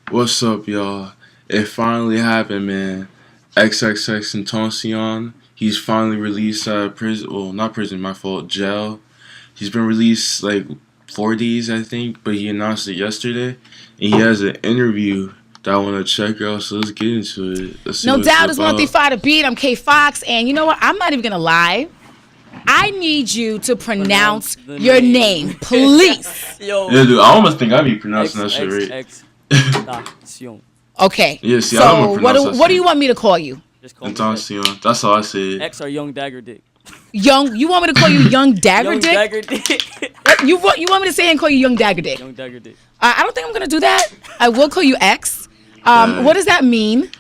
What's up, y'all? It finally happened, man. XXXTentacion. He's finally released out of prison. Well, not prison, my fault. Jail. He's been released like 4 days, I think, but he announced it yesterday. And he has an interview that I want to check out. So let's get into it. Let's see No what it's doubt it's about. 135 to beat. I'm K Fox, and you know what? I'm not even gonna lie. I need you to Pronounce pronounce the your name. name, please. Yeah, Yo, dude, I almost think I be pronouncing that shit right. XXXTentacion. Okay. Yeah, see, I don't know So what do you pronunciation. want me to call you? Just call me X. Tentacion. That's all I said. X or Young Dagger Dick. Young. You want me to call you Young Dagger Young Dick? Dagger Dick. What, you want me to say and call you Young Dagger Dick? Young Dagger Dick. I don't think I'm gonna do that. I will call you X. What Bad. does that mean?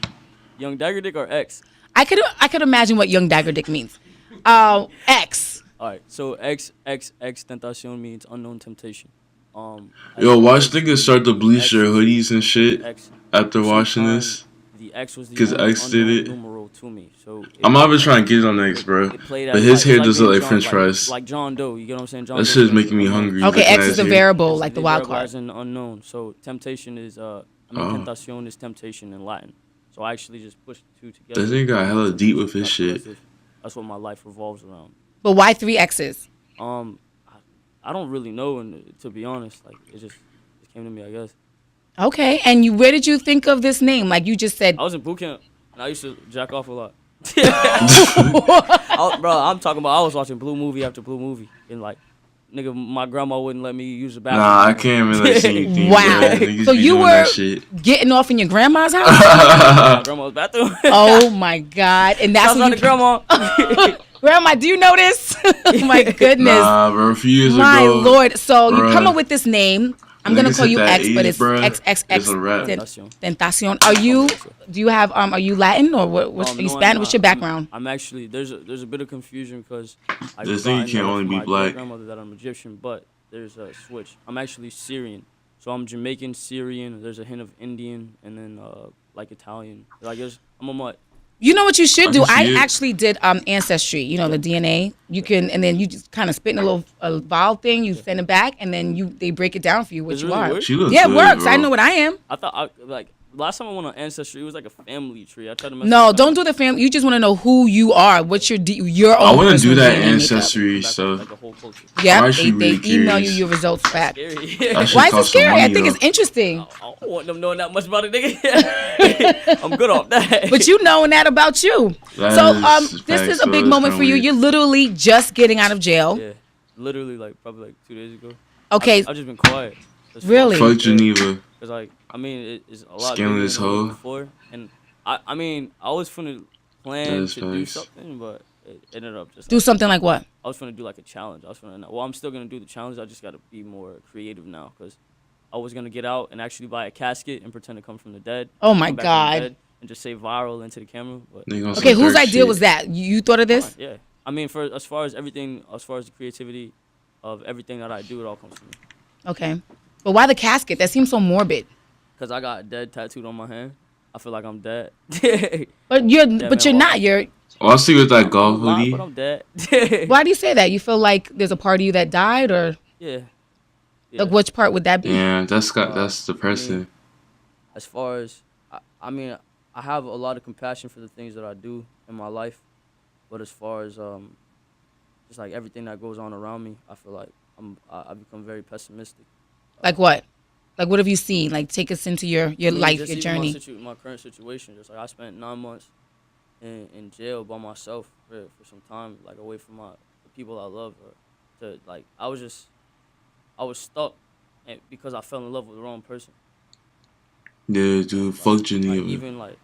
Young Dagger Dick or X? I could imagine what Young Dagger Dick means. X. All right. So XXXTentacion means unknown temptation. As Yo, far watch as niggas start to bleach X their is hoodies and shit X. after watching Sometimes this. the X was the Because only X did unknown it. numeral to me. So I'm not even trying to get it on X, it, bro. it played But as his like hair it's like does look being like John, french fries. like John Doe. You get what I'm saying? John That Doe shit is means making me unknown. hungry. Okay, looking X at is his a hair. variable, It's like the the wild variable card. as in unknown. So temptation is Oh. tentacion is temptation in Latin. So I actually just pushed the two That together. nigga got hella deep with his That's shit. collective. That's what my life revolves around. But why three X's? Um, I don't really know, and to be honest, like it came to me, I guess. Okay, and where did you think of this name? Like you just said. I was in boot camp, and I used to jack off a lot. Bro, I'm talking about I was watching blue movie after blue movie, and like, nigga, my grandma wouldn't let me use the bathroom. Nah, I can't really see anything, Wow. bruh. Niggas So be you doing were that shit. getting off in your grandma's house? My grandma's bathroom. Oh my God! And that's Shouts what out to grandma. Grandma, do you know this? Oh my goodness. Nah, bro, a few years My ago. Lord. So you come bruh, up with this name. I'm when gonna niggas call hit you that X, but age, it's bruh, it's XXX a rap. Tentacion. Tentacion. Are you? Do you have? Are you Latin or what? What's are you No, I'm Spanish? What's your not. background? I'm actually there's a bit of confusion because I've This nigga gotten can't that only from be my black. grandmother that I'm Egyptian, but there's a switch. I'm actually Syrian, so I'm Jamaican, Syrian. There's a hint of Indian, and then like Italian. Like I'm a mutt. You know what you should I do? can see I it. actually did ancestry. You know the DNA. You can, and then you just kind of spit in a little vial thing. You send it back, and then they break it down for you what Does it you really are. work? She looks Yeah, it good, works. bro. I know what I am. I thought like last time I went on ancestry, it was like a family tree. I tried to mess No, with don't family. do the family. You just want to know who you are. What's your I own want to do personal that DNA makeup. ancestry Come back with, stuff. like a whole culture. Yep, I'm they, actually they really email you curious. your results back. Scary. That shit Why is it costs some scary? I money, think though. it's interesting. I don't want them knowing that much about it, nigga. I'm good off that. But you knowing that about you. That So is this facts, is a though. big It's moment kinda for you. weird. You're literally just getting out of jail. Yeah, literally like probably like 2 days ago. Okay, I've just been quiet. Really? Fuck Geneva. Cause like I mean it's a lot Scaling bigger this than it was hoe. before, and I mean I was finna That plan is to do facts. something, but it ended up just do like, something like what? I was finna do like a challenge. I was finna well I'm still gonna do the challenge. I just gotta be more creative now, cause I was gonna get out and actually buy a casket and pretend to come from the dead. Oh my come back from the God. dead, and just say viral into the camera. But Nigga on some Okay, whose dark idea shit. was that? You thought of this? yeah, I mean for as far as everything, as far as the creativity of everything that I do, it all comes from me. Okay, but why the casket? That seems so morbid. Cause I got dead tattooed on my hand. I feel like I'm dead. But you're man, but you're why? not. You're. Oh, I see with that golf I'm alive, hoodie. but I'm dead. Why do you say that? You feel like there's a part of you that died, or Yeah. like which part would that be? Yeah, that's depressing. As far as, I mean, I have a lot of compassion for the things that I do in my life, but as far as just like everything that goes on around me, I feel like I become very pessimistic. Like what? Like what have you seen? Like take us into your I mean, life, just your even journey. my current situation, just like I spent 9 months in jail by myself for some time, like away from the people I love, or to like I was stuck, and because I fell in love with the wrong person. Yeah, dude, fuck Like Geneva. even like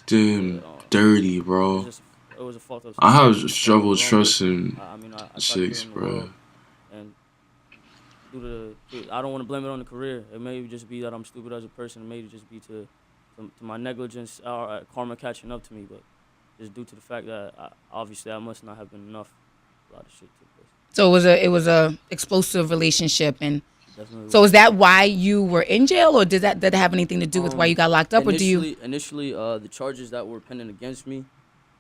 Damn, uh, dirty, it bro. was just it was a fault of I have somebody. trouble Wrong person. trusting I mean, I tried to chicks, give them the bro. world, and I don't want to blame it on the career. It may just be that I'm stupid as a person. It may just be to my negligence or karma catching up to me. But it's due to the fact that obviously I must not have been enough. A lot of shit took place. So it was a explosive relationship, and Definitely. so is that why you were in jail, or did that have anything to do with why you got locked up, or do you? Initially, the charges that were pending against me,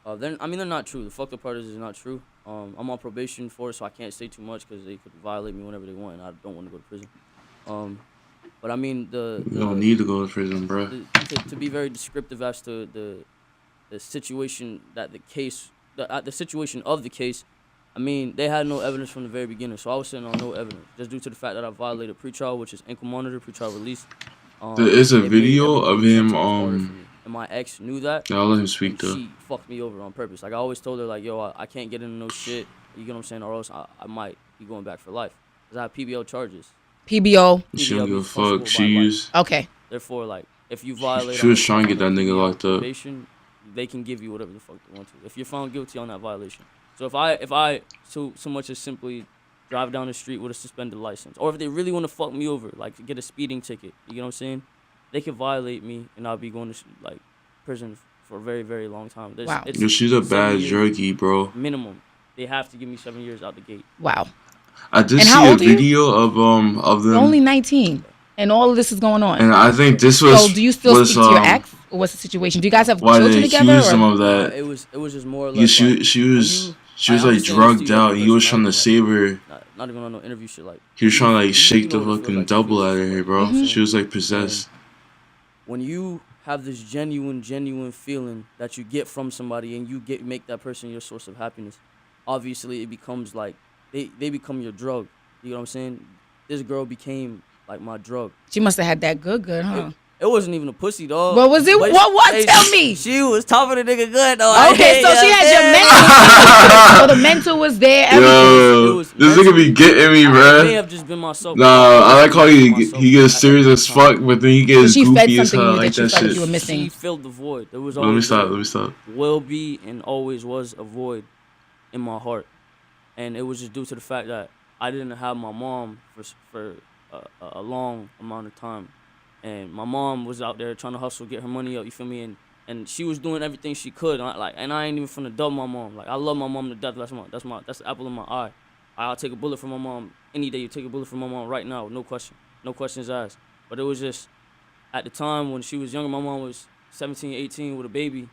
they're not true. The fucked up part is not true. I'm on probation for it, so I can't say too much because they could violate me whenever they want, and I don't want to go to prison. But I mean You don't need to go to prison, bro. to be very descriptive as to the situation that the situation of the case. I mean, they had no evidence from the very beginning, so I was sitting on no evidence, just due to the fact that I violated pretrial, which is ankle monitor, pretrial release. There is a It made video everything of 10 him. times harder for me. And my ex knew that. I'll let him speak And though. she fucked me over on purpose. Like I always told her, like, yo, I can't get into no shit. You get what I'm saying? Or else I might be going back for life. Cause I have PBO charges. PBO. She don't give a means punishable fuck. She by life. used. Okay. Therefore, like, if you violate, She was trying to get that nigga PBO locked up. probation, they can give you whatever the fuck they want to. If you're found guilty on that violation. So if I so much as simply drive down the street with a suspended license, or if they really want to fuck me over, like get a speeding ticket, you know what I'm saying? They could violate me, and I'll be going to like prison for a very, very long time. Wow. It's Yo, she's a 7 bad years druggie, bro. minimum. They have to give me 7 years out the gate. Wow. I did And see how a old are you? video of them. You're only 19, and all of this is going on. And I think this was. So do you still was, speak to your ex, or what's the situation? Do you guys have Why children they together? accused him Or? of that? It was just more or Yeah, less. she was I like understand drugged this to you out. as a He was person, trying to like, save her. not even on no interview shit. Like He was trying to like you shake know the what it feels fucking like to double feel out of this her, way. bro. Mhm. She was like possessed. When you have this genuine feeling that you get from somebody and you make that person your source of happiness, obviously it becomes like they become your drug. You know what I'm saying? This girl became like my drug. She must have had that good, huh? It wasn't even a pussy, dog. What was it? But What? hey, Tell me. She was topping the nigga good, though. Okay, so she had your mental. So the mental was there. Everything. Yo, was this nigga be getting me, I may bruh. have just been myself. Nah, I like how he Myself gets at serious that as time. fuck, but then he gets she fed goofy as something in hell. you Like that you that felt like shit. you were missing. She filled the void. There was Let me always stop. Let me stop. will be and always was a void in my heart, and it was just due to the fact that I didn't have my mom for a long amount of time, and my mom was out there trying to hustle, get her money up. You feel me? And she was doing everything she could. And I ain't even finna dub my mom. Like I love my mom to death. That's the apple of my eye. I'll take a bullet for my mom any day. You take a bullet for my mom right now, no question, no questions asked. But it was just at the time when she was younger. My mom was 17, 18 with a baby.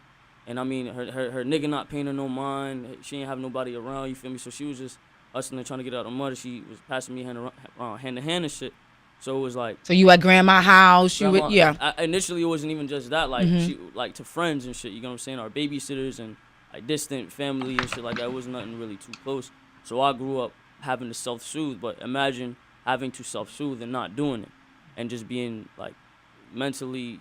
And I mean, her nigga not paying her no mind. She ain't have nobody around, you feel me? So she was just hustling and trying to get out of the mud. She was passing me hand to hand and shit. So it was like. So you at grandma's house? You grandma, would, yeah. Initially, it wasn't even just that. Like, Mhm. she, like to friends and shit, you know what I'm saying? Our babysitters and like distant family and shit like that. It was nothing really too close. So I grew up having to self-soothe. But imagine having to self-soothe and not doing it. And just being like mentally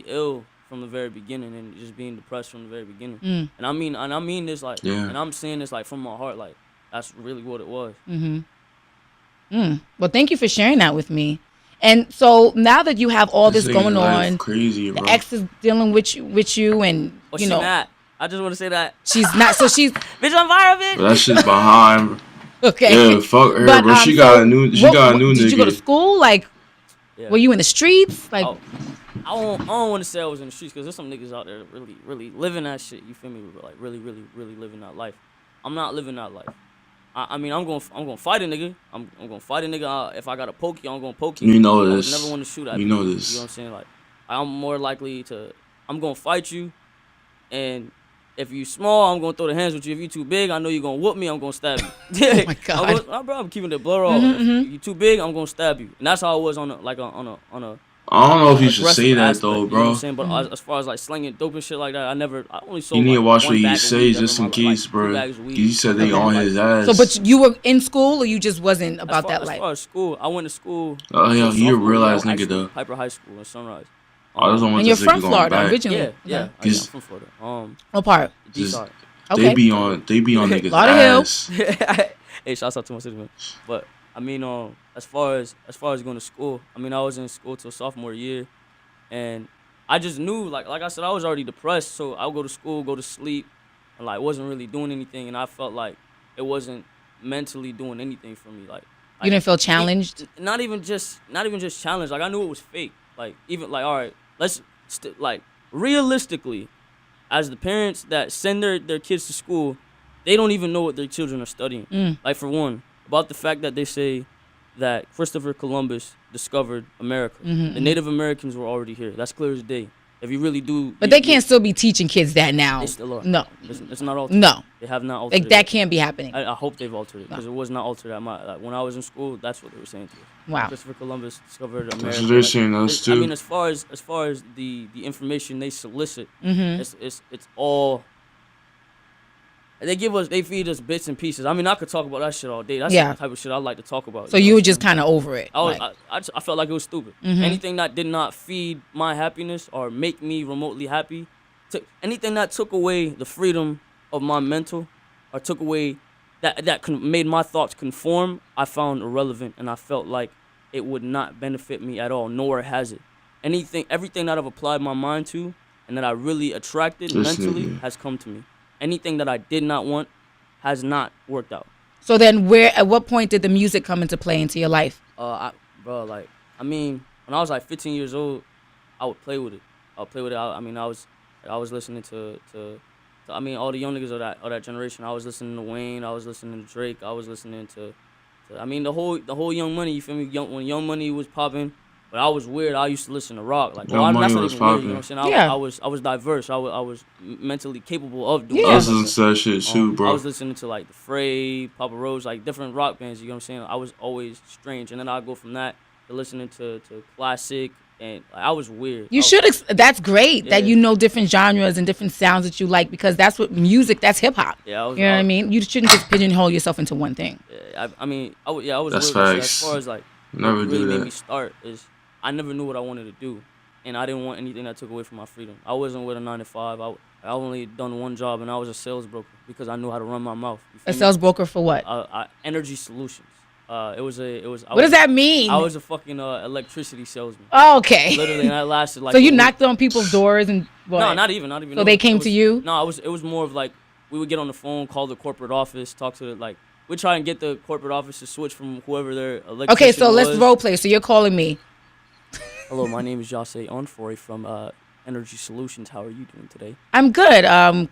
ill from the very beginning, and just being depressed from the very beginning. Mm. And I mean this like, Yeah. and I'm saying this like from my heart, like that's really what it was. Well, thank you for sharing that with me. And so now that you have all this nigga going life on, crazy, bro. the ex is dealing with you, and But you she know not. I just want to say that. she's not. So she's Bitch, I'm viral, bitch. But that shit's behind. okay. Yeah, fuck her, But, bro. She so got a new. She what- got a new Did nigga. you go to school? Like, Yeah. were you in the streets? Like, Oh, I don't want to say I was in the streets because there's some niggas out there really living that shit. You feel me? Like really living that life. I'm not living that life. I mean, I'm gonna fight a nigga. I'm gonna fight a nigga. If I got to poke you, I'm gonna poke you. You know I would this. never want to shoot at You you. know this. You know what I'm saying? Like, I'm more likely to. I'm gonna fight you, and if you small, I'm gonna throw the hands with you. If you too big, I know you're gonna whoop me. I'm gonna stab you. oh my God. I'm keeping the blood off. If you too big, I'm gonna stab you. And that's how I was on a I don't know if you should aggressive say that aspect, though, you know what bro. I'm saying? But as far as like slinging dope and shit like that, I only sold. You need to like, watch one what you bag of say weed just ever in my life, case, like, 2 bro. bags of weed. You said they on his ass. so but you were in school, or you just wasn't about that As life? far as school, I went to school. Oh, yeah, till he a sophomore real year ass of high nigga, school, though. Piper High School in Sunrise. I just don't want And you're this from nigga going Florida back. originally? Yeah, yeah, Okay. I'm from Florida. What part? D Just- side. Okay. They be on niggas' Lauderhill. ass. Hey, shouts out to my city, man. But I mean, as far as going to school, I mean, I was in school till sophomore year, and I just knew, like I said, I was already depressed, so I would go to school, go to sleep, and like wasn't really doing anything, and I felt like it wasn't mentally doing anything for me, like. You didn't feel challenged? Not even just challenged. Like I knew it was fake. Like even like all right, let's like realistically, as the parents that send their kids to school, they don't even know what their children are studying. Like for one, about the fact that they say that Christopher Columbus discovered America. The Native Americans were already here. That's clear as day. If you really do, But they can't still be teaching kids that now. They still are. No, It's not altered. no, They have not altered like that can't be happening. I hope they've altered it because it was not altered at when I was in school. That's what they were saying to us. Wow. Christopher Columbus discovered America. That's what they're saying us too. I mean, as far as the information they solicit, Mm-hmm. it's all. They feed us bits and pieces. I mean, I could talk about that shit all day. That's the type of shit I like to talk about. So you were just kind of over it. I felt like it was stupid. Mm-hmm. Anything that did not feed my happiness or make me remotely happy, anything that took away the freedom of my mental, or took away that made my thoughts conform, I found irrelevant, and I felt like it would not benefit me at all, nor has it. Everything that I've applied my mind to, and that I really attracted mentally, has come to me. Anything that I did not want has not worked out. So then, at what point did the music come into play into your life? I mean, when I was like 15 years old, I would play with it. I was listening to I mean, all the young niggas of that generation. I was listening to Wayne. I was listening to Drake. I was listening to I mean, the whole Young Money. You feel me? When Young Money was popping. But I was weird. I used to listen to rock. Like, that's not even weird. You know what I'm saying? I was diverse. I was mentally capable of doing. I was listening to that shit too, bro. I was listening to like the Fray, Papa Roach, like different rock bands. You know what I'm saying? I was always strange, and then I go from that to listening to classic, and I was weird. You should. That's great that you know different genres and different sounds that you like, because that's what music. That's hip hop. Yeah, you know what I mean. You shouldn't just pigeonhole yourself into one thing. Yeah, I was. That's weird. facts. As far as like, never what really do that. made me start is. I never knew what I wanted to do, and I didn't want anything that took away from my freedom. I wasn't with a 9 to 5. I only done one job, and I was a sales broker because I knew how to run my mouth. A sales broker for what? Energy solutions. What does that mean? I was a fucking electricity salesman. Oh, okay. Literally, and I lasted like. So you knocked on people's doors and what? No, not even. So they came to you? No, it was more of like we would get on the phone, call the corporate office, talk to we try and get the corporate office to switch from whoever their electrician Okay, so was. let's role play. So you're calling me. Hello, my name is Jase Onfoy from Energy Solutions. How are you doing today? I'm good.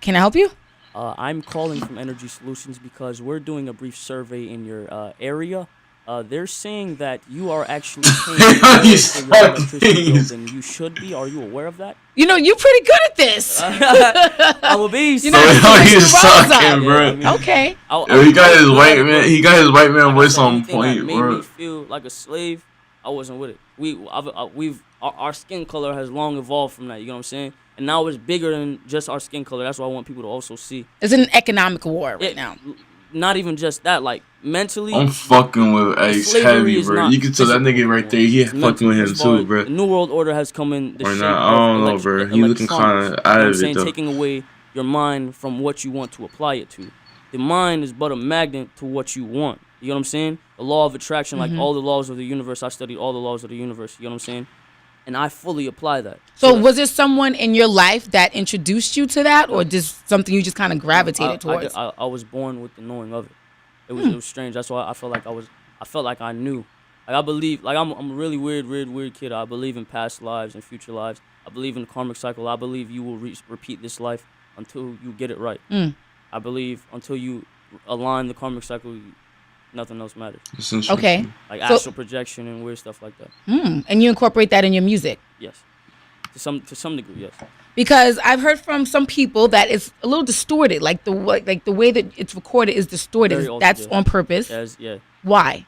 Can I help you? I'm calling from Energy Solutions because we're doing a brief survey in your area. They're saying that you are actually paying more for your electricity bill than you should be. Are you aware of that? You know, you're pretty good at this. I'm a beast. You know, he's sucking, bro. Yeah, okay. He got his white man. He got his white man voice on point, that made bro. me feel like a slave. I wasn't with it. Our skin color has long evolved from that. You know what I'm saying? And now it's bigger than just our skin color. That's what I want people to also see. It's an economic war right now. Not even just that. Like mentally, I'm fucking with Ace heavy, bro. You can tell that nigga right there. He fucking with him too, bro. The New World Order has come in. Or not? I don't know, bro. He looking kind of out of it though. Taking away your mind from what you want to apply it to. The mind is but a magnet to what you want. You know what I'm saying? The law of attraction, like all the laws of the universe. I studied all the laws of the universe. You know what I'm saying? And I fully apply that. So was there someone in your life that introduced you to that, or just something you just kind of gravitated towards? I was born with the knowing of it. It was strange. That's why I felt like I knew. Like I believe, like I'm a really weird kid. I believe in past lives and future lives. I believe in the karmic cycle. I believe you will repeat this life until you get it right. I believe until you align the karmic cycle, nothing else matters. Okay. Like astral projection and weird stuff like that. And you incorporate that in your music? Yes. To some degree, yes. Because I've heard from some people that it's a little distorted. Like the way that it's recorded is distorted. That's on purpose. Yeah. Why?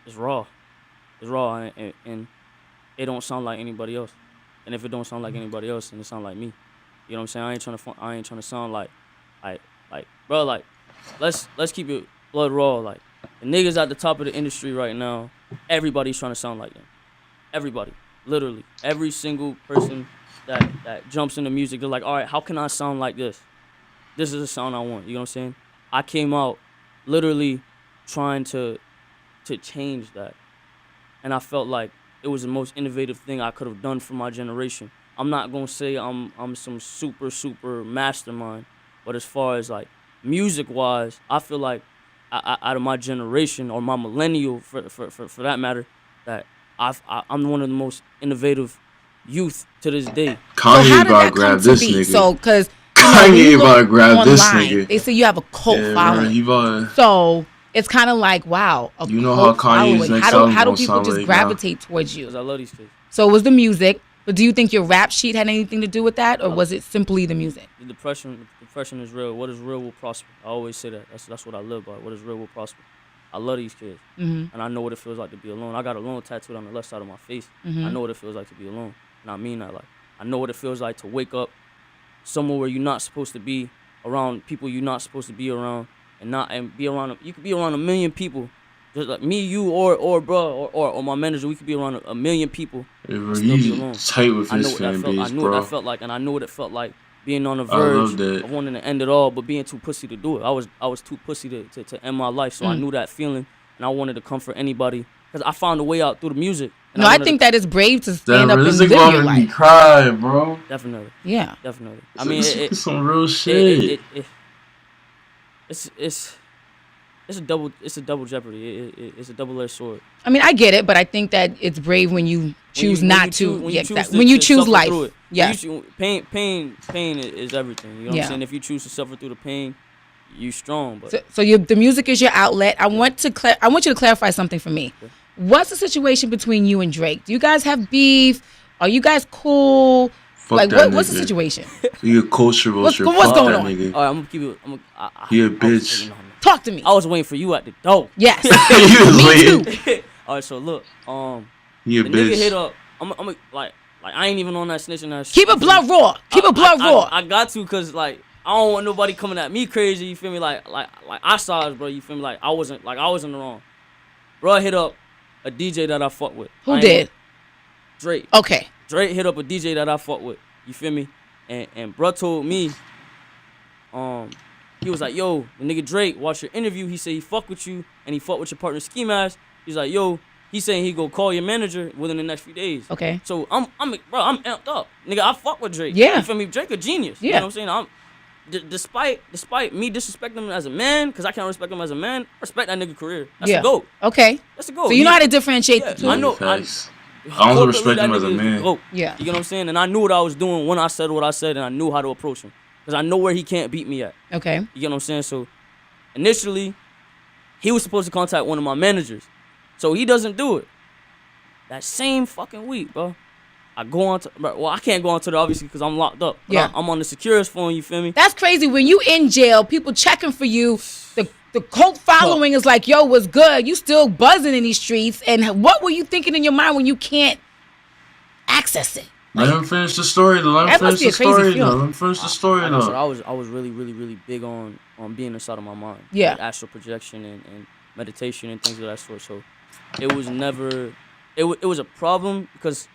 It's raw. It's raw, and it don't sound like anybody else. And if it don't sound like anybody else, then it sound like me. You know what I'm saying? I ain't trying to sound like, bro, like, let's keep it blood raw. Like, the niggas at the top of the industry right now, everybody's trying to sound like them. Everybody, literally, every single person that jumps into music, they're like, all right, how can I sound like this? This is the sound I want. You know what I'm saying? I came out literally trying to change that, and I felt like it was the most innovative thing I could have done for my generation. I'm not gonna say I'm some super mastermind, but as far as like music wise, I feel like out of my generation or my millennial for that matter, that I'm one of the most innovative youth to this day. Kanye about to grab this nigga. So because Kanye about to grab this nigga. They say you have a cult following. So it's kind of like, wow, you know how Kanye's next album how do gonna people sound just like gravitate towards you? Because I love these kids. So it was the music. But do you think your rap sheet had anything to do with that, or was it simply the music? The depression is real. What is real will prosper. I always say that. That's what I live by. What is real will prosper. I love these kids, and I know what it feels like to be alone. I got alone tattooed on the left side of my face. I know what it feels like to be alone, and I mean that. Like, I know what it feels like to wake up somewhere where you're not supposed to be, around people you're not supposed to be around, and be around. You could be around 1 million people, just like me, you, or bro, or my manager. We could be around 1 million people. Yeah, bro, and still be alone. he's tight with his fan base, I knew bro. what that felt like, and I knew what it felt like being on the verge of wanting to end it all, but being too pussy to do it. I was too pussy to end my life, so I knew that feeling, and I wanted to comfort anybody because I found a way out through the music. No, I think that is brave to stand up and live your life. Cry, bro. Definitely. Yeah. Definitely. I mean, it's some real shit. It's a double jeopardy. It's a double-edged sword. I mean, I get it, but I think that it's brave when you choose not to. When you choose life. Yeah. Pain is everything. You know what I'm saying? If you choose to suffer through the pain, you strong. But so the music is your outlet. I want you to clarify something for me. Okay. What's the situation between you and Drake? Do you guys have beef? Are you guys cool? Fuck what's the situation? You a culture vulture. What's going on? Nigga. All right, I'm gonna keep you. He a bitch. Talk to me. I was waiting for you at the door. Yes. Me too. All right, so look, he a the bitch. nigga hit up. I'm like I ain't even on that snitching ass. Keep it blood raw. Keep it blood raw. I got to, cause like I don't want nobody coming at me crazy. You feel me? Like I saw it, bro. You feel me? Like I wasn't in the wrong. Bro hit up a DJ that I fuck with. Who did? Drake. Okay. Drake hit up a DJ that I fuck with. You feel me? And bro told me, he was like, yo, the nigga Drake watched your interview. He said he fuck with you and he fuck with your partner Ski Mask. He's like, yo, he's saying he go call your manager within the next few days. Okay. So I'm amped up. Nigga, I fuck with Drake. Yeah. You feel me? Drake a genius. Yeah. You know what I'm saying? Despite me disrespecting him as a man, because I can't respect him as a man, respect that nigga career. That's a GOAT. Okay. That's a GOAT. So you know how to differentiate the two. I know. I don't respect him as a man. Yeah. You know what I'm saying? And I knew what I was doing when I said what I said, and I knew how to approach him. Because I know where he can't beat me at. Okay. You know what I'm saying? So initially, he was supposed to contact one of my managers. So he doesn't do it. That same fucking week, bro. I go on to, well, I can't go on to it obviously because I'm locked up. But Yeah. I'm on the securest phone, you feel me? That's crazy. When you in jail, people checking for you. The cult following is like, yo, what's good? You still buzzing in these streets. And what were you thinking in your mind when you can't access it? Let him finish the story though. That must be a crazy feeling. Let him finish the story Like I said, though. I was really, really, really big on being inside of my mind. Yeah. Like astral projection and meditation and things of that sort. So it was never, it was a problem because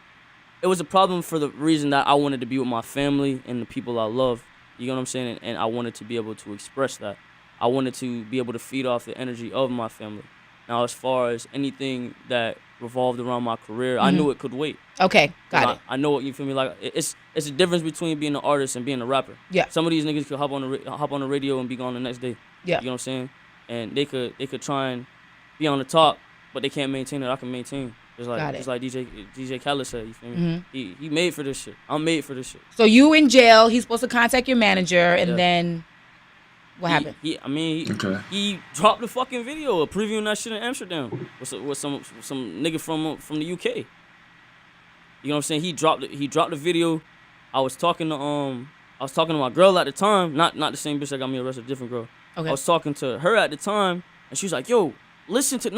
it was a problem for the reason that I wanted to be with my family and the people I love. You know what I'm saying? And I wanted to be able to express that. I wanted to be able to feed off the energy of my family. Now, as far as anything that revolved around my career, I knew it could wait. Okay, got it. I know what you feel me like. It's a difference between being an artist and being a rapper. Yeah. Some of these niggas could hop on the radio and be gone the next day. Yeah. You know what I'm saying? And they could try and be on the top, but they can't maintain it. I can maintain. Just like DJ Khaled said, you feel me? He made for this shit. I'm made for this shit. So you in jail, he's supposed to contact your manager, and then what happened? He dropped the fucking video previewing that shit in Amsterdam with some nigga from the UK. You know what I'm saying? He dropped the video. I was talking to my girl at the time, not the same bitch that got me arrested, a different girl. Okay. I was talking to her at the time, and she was like, "Yo, listen to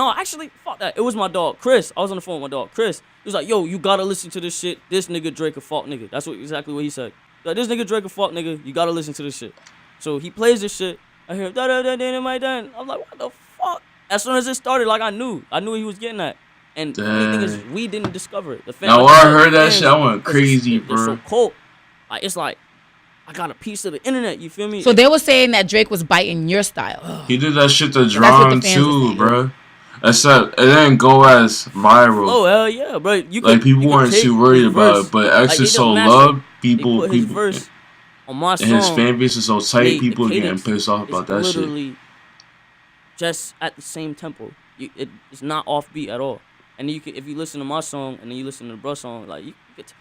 fuck that. It was my dog Chris. I was on the phone with my dog Chris. He was like, "Yo, you gotta listen to this shit. This nigga Drake a fuck nigga." That's exactly what he said. Like, this nigga Drake a fuck nigga. You gotta listen to this shit. So he plays this shit. I hear da da da da my dad. I'm like, what the fuck? As soon as it started, like I knew what he was getting at. And the only thing is, we didn't discover it. Now when I heard that shit, I went crazy, bro. It's so cold. Like it's like I got a piece of the internet. You feel me? So they were saying that Drake was biting your style. He did that shit to Drawn too, bro. Except it didn't go as viral. Oh hell yeah, bro! People weren't too worried about it, but X is so loved. People verse on my song, and his fan base is so tight. People getting pissed off about that shit. Literally, just at the same tempo. It's not offbeat at all. And if you listen to my song and then you listen to the bruh song, like you get.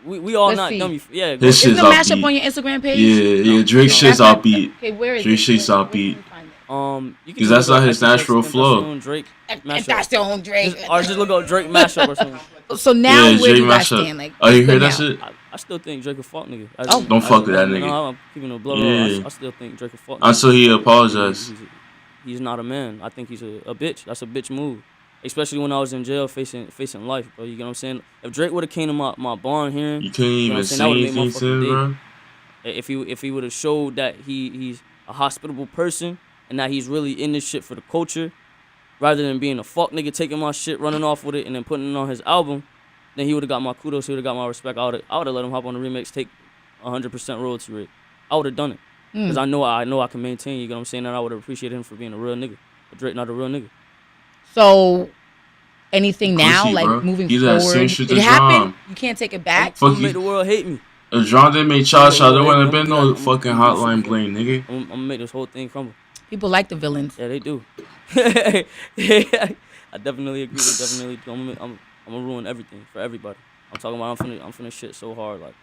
We all Let's not see. dumb. Yeah, this Isn't shit's the mashup upbeat. on your Instagram page? Yeah, Drake shit's upbeat. Okay, where is Drake it? shit's Where can upbeat. we find it? You can Because just that's look not up his natural flow. XXXTentacion, Drake mashup. Tentacion, Drake. Or just look up Drake mashup or something. So now, Yeah, where do you Drake guys mashup. stand? Like, Oh, you what's heard good that now? shit? I still think Drake a fuck nigga. Oh. Don't fuck with that nigga. No, I'm keeping a blood Yeah. I still think Drake a fuck nigga. Until he apologized. He's not a man. I think he's a bitch. That's a bitch move. Especially when I was in jail facing life, bro. You get what I'm saying? If Drake would have came to my barn hearing, You couldn't you know what even I'm saying? say That would've made my anything to fucking him, day. bro. If he would have showed that he's a hospitable person and that he's really in this shit for the culture, rather than being a fuck nigga taking my shit, running off with it, and then putting it on his album, then he would have got my kudos. He would have got my respect. I would have let him hop on the remix, take 100% royalty rate. I would have done it because I know I can maintain. You get what I'm saying? And I would have appreciated him for being a real nigga. But Drake not a real nigga. So, anything now, Pussy, like bro. moving He done forward, same shit it to happened. Drum. You can't take it back. I'm Fuck gonna make the world hate me. If John didn't make Cha Cha, there wouldn't have been no I'm fucking gonna do hotline shit for bling, nigga. I'm gonna make this whole thing crumble. People like the villains. Yeah, they do. I definitely agree. They definitely do. I'm gonna ruin everything for everybody. I'm talking about I'm finna shit so hard. Like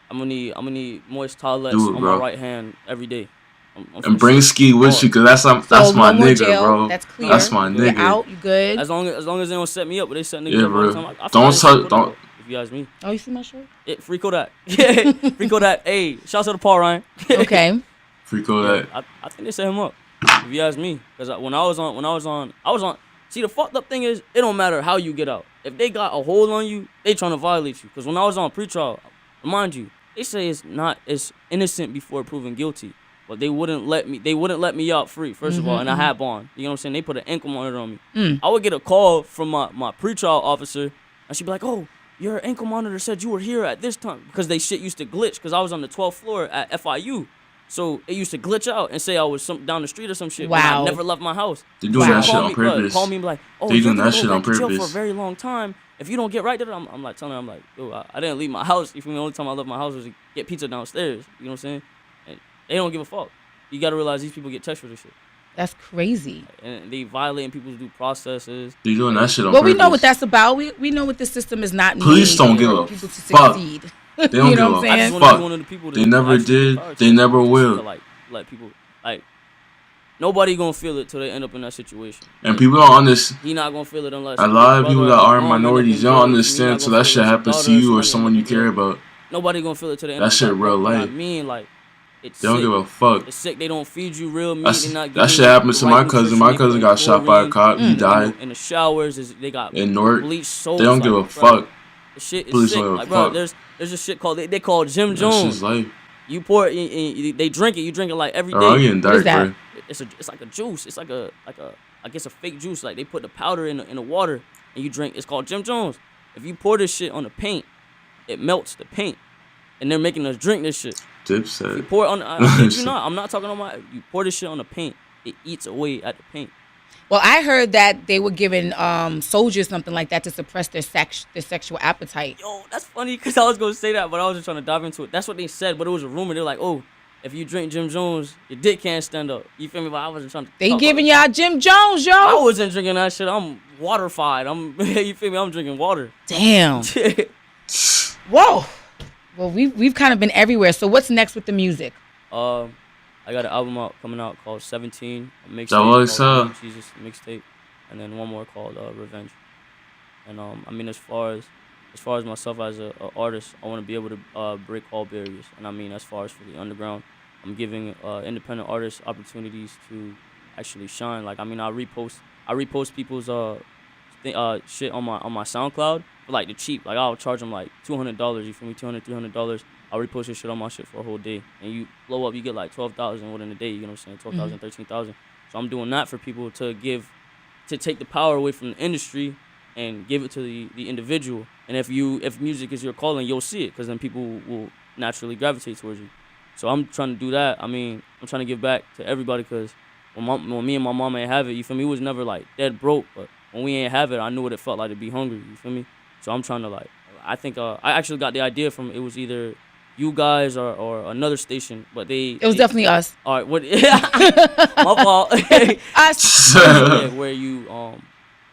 I'm gonna need moist towelettes Do it, on bro. my right hand every day. I'm And finna bring shit Ski with hard. you, cause that's So my no more nigga, jail. bro. That's clear. That's my You're nigga. out. You good? As long as they don't set me up, but they set niggas Yeah, up all bro. the time. I feel Don't like touch- they don't- up, if you ask me. Oh, you see my shirt? Free Kodak. Yeah, free Kodak. Hey, shouts out to Paul Ryan. Okay. Freako that. I think they set him up. If you ask me, because when I was on. See, the fucked up thing is, it don't matter how you get out. If they got a hold on you, they trying to violate you. Because when I was on pretrial, mind you, they say it's innocent before proven guilty. But they wouldn't let me out free, first of all, and I had bond. You know what I'm saying? They put an ankle monitor on me. I would get a call from my pretrial officer, and she'd be like, "Oh, your ankle monitor said you were here at this time." Because they shit used to glitch, because I was on the 12th floor at FIU. So it used to glitch out and say I was down the street or some shit. When Wow. I never left my house. They doing that shit Call on me, bro, purpose. call me and be like, "Oh, They you're doing gonna that go shit on back to jail for a purpose. very long time. If you don't get right, I'm like telling them, I'm like, yo, I didn't leave my house. You feel me? The only time I left my house was to get pizza downstairs. You know what I'm saying? And they don't give a fuck. You gotta realize these people get touched for this shit. That's crazy. And they violating people's due processes. They doing that shit on Well, purpose. we know what that's about. We know what the system is not. Police made don't give for a people to fuck. succeed. They don't You know give what a I'm I saying? just want to fuck. be one of the people that They never actually did. get They never to, will. like let people like nobody gonna feel it till they end up in that situation. And people don't understand. He not gonna feel it unless A lot of his people brother that or are mom end up in minorities jail. don't He understand not till gonna that feel shit it. His happens to daughter you or somebody someone end you up in care jail. about. Nobody gonna feel it till they end That up shit in real What I life. mean, like it's They don't sick. give a fuck. It's sick. They don't feed you real meat. That's, They not that giving shit you happened the to right my cousin. nutrition. My They cousin putting got shot by a chlorine cop. He died in the showers. They got in Newark. bleach soaps. They don't give a like, bro, fuck. the shit is Police sick. don't give a Like, bro, fuck. there's a shit called they call Jim That Jones. shit's life. You pour it, they drink it. You drink it like every day. Oh, I'm getting What is dark, that? bro. It's like a juice. It's like a I guess a fake juice. Like they put the powder in the water and you drink. It's called Jim Jones. If you pour this shit on the paint, it melts the paint, and they're making us drink this shit. You Dipset. pour it on. I kid you not. I'm not talking on my. You pour this shit on the paint. It eats away at the paint. Well, I heard that they were giving soldiers something like that to suppress their sexual appetite. Yo, that's funny because I was gonna say that, but I was just trying to dive into it. That's what they said, but it was a rumor. They're like, oh, if you drink Jim Jones, your dick can't stand up. You feel me? But I wasn't trying to. They talk giving about y'all Jim Jones, it. I yo. wasn't drinking that shit. I'm waterified. You feel me? I'm drinking water. Damn. Whoa. Well, we've kind of been everywhere. So what's next with the music? I got an album coming out called 17, a mixtape Double called XL. Jesus mixtape, and then one more called Revenge. And I mean, as far as myself as a artist, I want to be able to break all barriers. And I mean, as far as for the underground, I'm giving independent artists opportunities to actually shine. Like I mean, I repost people's shit on my SoundCloud for like the cheap. Like I'll charge them like $200. You feel me? $200-$300. I'll repost your shit on my shit for a whole day, and you blow up. You get like 12,000 within a day. You know what I'm saying? 12,000, 13,000. So I'm doing that for people to take the power away from the industry and give it to the individual. And if music is your calling, you'll see it, because then people will naturally gravitate towards you. So I'm trying to do that. I mean, I'm trying to give back to everybody, because when me and my mom ain't have it, you feel me? We was never like dead broke, but when we ain't have it, I knew what it felt like to be hungry. You feel me? So I'm trying to like. I think I actually got the idea from, it was either you guys or another station, but It was definitely us. All right, what? My fault. Us. Yeah, where you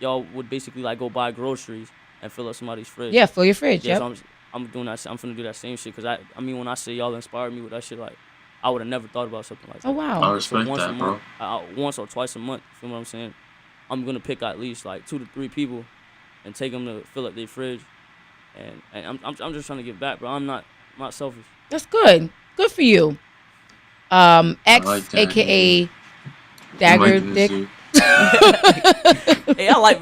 y'all would basically like go buy groceries and fill up somebody's fridge. Yeah, fill your fridge. Yeah, Yep. so I'm doing that. I'm finna do that same shit, because I mean, when I say y'all inspired me with that shit, like I would have never thought about something like that. Oh wow. I respect once that, a bro. month, once or twice a month. You feel what I'm saying? I'm gonna pick at least like 2 to 3 people, and take them to fill up their fridge, and I'm just trying to give back, bro. I'm not selfish. That's good. Good for you. X, like that, aka I'm Dagger liking Dick. this dude. Hey, I like.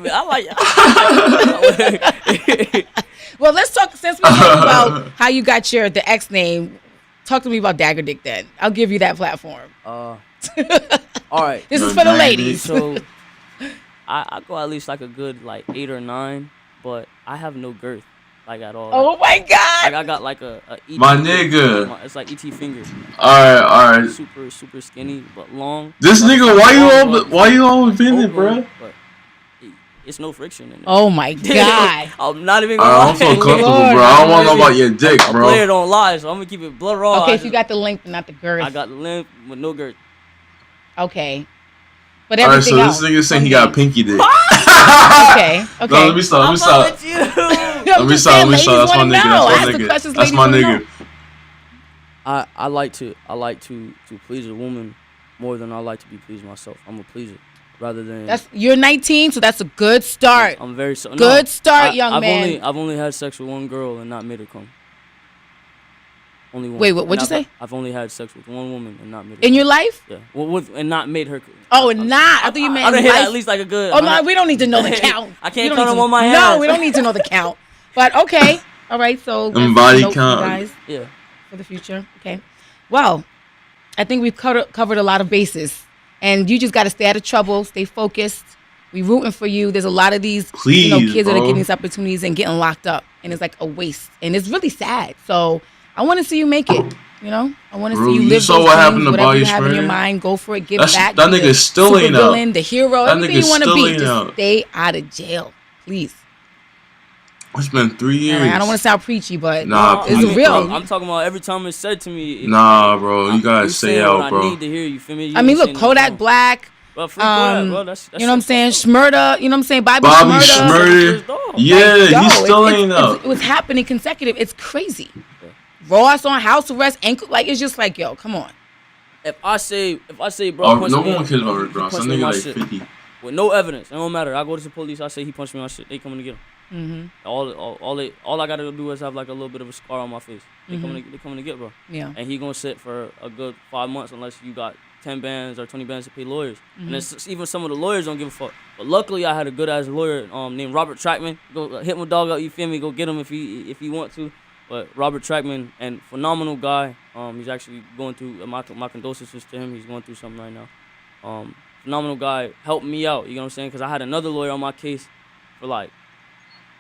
Well, let's talk. Since we're talking about how you got the X name, talk to me about Dagger Dick. Then I'll give you that platform. All right. This Yo, is for the Dagger ladies. So I go at least like a good like 8 or 9, but I have no girth like at all. Oh my God! Like I got like a ET My finger. nigga. It's like ET finger. All right. Super skinny but long. This Like, nigga, why you all offended, over, bro? but it's no friction in there. Oh my God! I'm not even gonna I lie. don't feel comfortable, Lord, bro. I don't want to know about your dick, A player bro. don't lie, so I'm gonna keep it blood raw. Okay, so you got the length but not the girth. I got the length with no girth. Okay, but All right, everything so else. this nigga saying he got pinky dick. Okay. No, let me stop. I'm with you. Let me stop. That's my nigga. That's my nigga. I like to please a woman more than I like to be pleased myself. I'm a pleaser rather than. You're 19, so that's a good start. I'm very good start, young man. I've only had sex with one girl and not made her come. Only one. Wait, what'd you say? I've only had sex with one woman and not made her. In your life? Yeah. Well, and not made her. Oh, not. I thought you meant. I done in hit life. at least like a good. Oh no, we don't need to know the count. I can't We don't count need them to- on my No, hands. we don't need to know the count. But okay, all right. So Them that's body a note for you count. guys Yeah. for the future. Okay. Well, I think we've covered a lot of bases, and you just got to stay out of trouble, stay focused. We rooting for you. There's a lot of these Please, kids that are bro. getting these opportunities and getting locked up, and it's like a waste, and it's really sad. So I want to see you make it. I want to Bro, see you you live saw those what dreams, happened to whatever you Bobby have in your Schmurder? mind. Go for it. Give That's- back. that be nigga the still ain't out. supervillain, the hero, That everything nigga you want to still be. ain't Just out. stay out of jail, please. It's been 3 All years. right, I don't want to sound preachy, but Nah, it's please, real. bro. I'm talking about every time it's said to me. Nah, bro, you gotta stay saying out, what bro. I need to hear. You feel me? You I mean, ain't look, saying nothing Kodak wrong. Black. Bro, free Kodak, bro. That's You know what I'm saying? shit. Schmurda, you know what I'm saying? Bobby Bobby Schmurda. Schmurda. Yeah, Like, yo, he still it's- ain't out. It was happening consecutive. It's crazy. Ross on house arrest, ankle, like it's just like, yo, come on. If I say, bro, Oh, punch no me, one cares about he Rick Ross. punched Some me in nigga my like shit 50. with no evidence. It don't matter. I go to the police. I say he punched me in my shit. They coming to get him. Mm-hmm. All I gotta do is have like a little bit of a scar on my face. They coming to get, bro. Yeah. And he gonna sit for a good 5 months unless you got 10 bands or 20 bands to pay lawyers. And it's, even some of the lawyers don't give a fuck. But luckily I had a good ass lawyer named Robert Trackman. Go hit my dog out. You feel me? Go get him if he want to. But Robert Trackman, and phenomenal guy. He's actually going through my condolences to him. He's going through something right now. Phenomenal guy, helped me out. You know what I'm saying? Because I had another lawyer on my case for like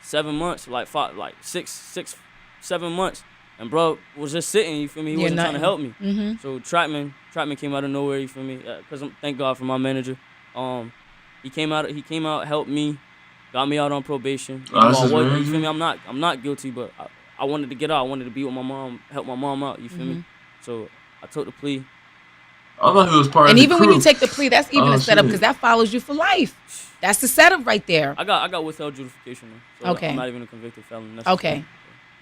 7 months, like 7 months, and bro was just sitting. You feel me? He wasn't trying to help me. Mm-hmm. So Trackman came out of nowhere. You feel me? Because thank God for my manager. He came out, helped me, got me out on probation. You feel me? I'm not guilty, but I wanted to get out. I wanted to be with my mom, help my mom out. You feel me? So I took the plea. I thought he was part of And the even crew. when you take the plea, that's even Oh, a setup shit. because that follows you for life. That's the setup right there. I got withheld justification. Though, so Okay. I'm not even a convicted felon. Okay.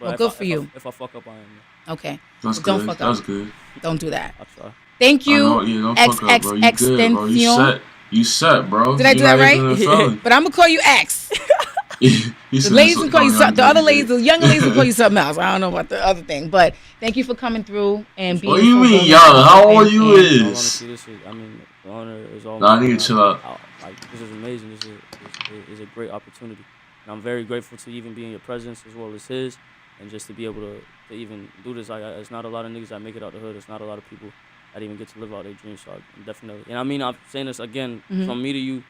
But Well, if good I- for if you. If I fuck up, I am. Okay. That's Don't good. fuck That's up. good. Don't do that. I'll try. Thank I you, know, yeah, don't fuck up, bro. You good, bro. You XXXTentacion. set. You set, bro. Did I do You're that not right? even a felon. But I'm gonna call you X. You The said ladies this will call you was something. The going other on, ladies, baby. the younger ladies will call you something else. I don't know about the other thing, but thank you for coming through and being. What do you so mean, vulnerable young? How old and- you and- is? All honesty, the honor is all. Nah, I mine. need to chill out. This is amazing. This is a great opportunity, and I'm very grateful to even be in your presence as well as his, and just to be able to even do this. It's not a lot of niggas that make it out the hood. It's not a lot of people that even get to live out their dreams. So I'm definitely, and I mean, I'm saying this again from me to you.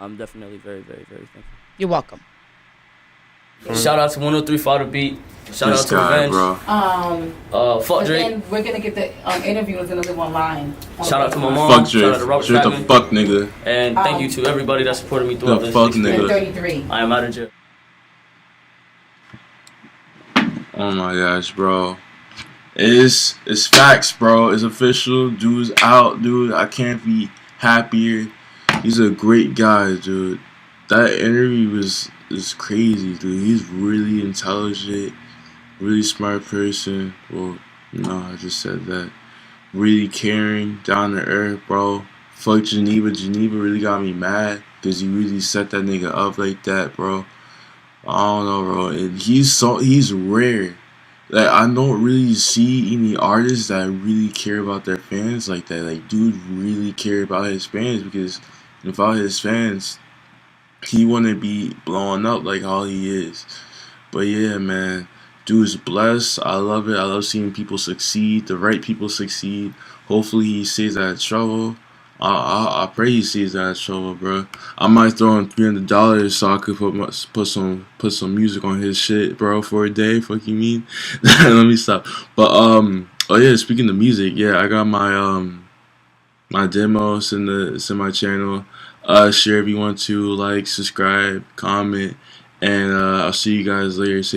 I'm definitely very, very, very thankful. You're welcome. Shout out to 103 The Beat. Shout This out to guy, Revenge. bro. Fuck Drake. Then we're gonna get the interview is gonna live online. Shout out to my mom. Fuck Shout out Drake. to Robert Drake the Chapman. fuck nigga. And thank you to everybody that supported me throughout The this fuck experience. nigga. 33. I am out of jail. Oh my gosh, bro. It's facts, bro. It's official. Dude's out, dude. I can't be happier. He's a great guy, dude. That interview is crazy, dude. He's really intelligent, really smart person. Well, no, I just said that. really caring, down to earth, bro. Fuck Geneva. Geneva really got me mad because he really set that nigga up like that, bro. I don't know, bro. And he's rare. Like I don't really see any artists that really care about their fans like that. Like dude really care about his fans because without his fans, he wouldn't be blowing up like how he is. But yeah, man, dude's blessed. I love it. I love seeing people succeed. The right people succeed. Hopefully, he stays out of trouble. I pray he stays out of trouble, bro. I might throw in $300 so I could put some music on his shit, bro, for a day. Fuck you mean? Let me stop. But oh yeah, speaking of music, yeah, I got my demos in my channel. Share if you want to, like, subscribe, comment, and I'll see you guys later.